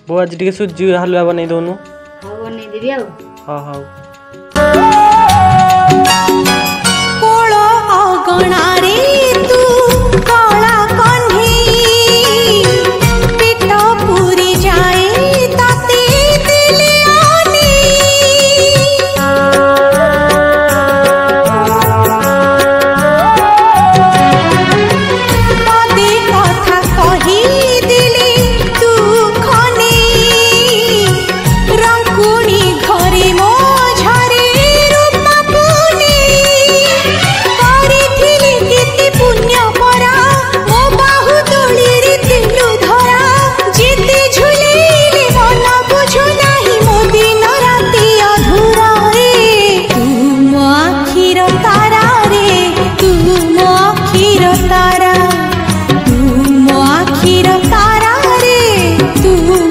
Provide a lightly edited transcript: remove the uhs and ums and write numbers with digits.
बो आज टिके सुजी हलवा बनै दोनु हां बनै देबी आ हां हां कोळो अगणा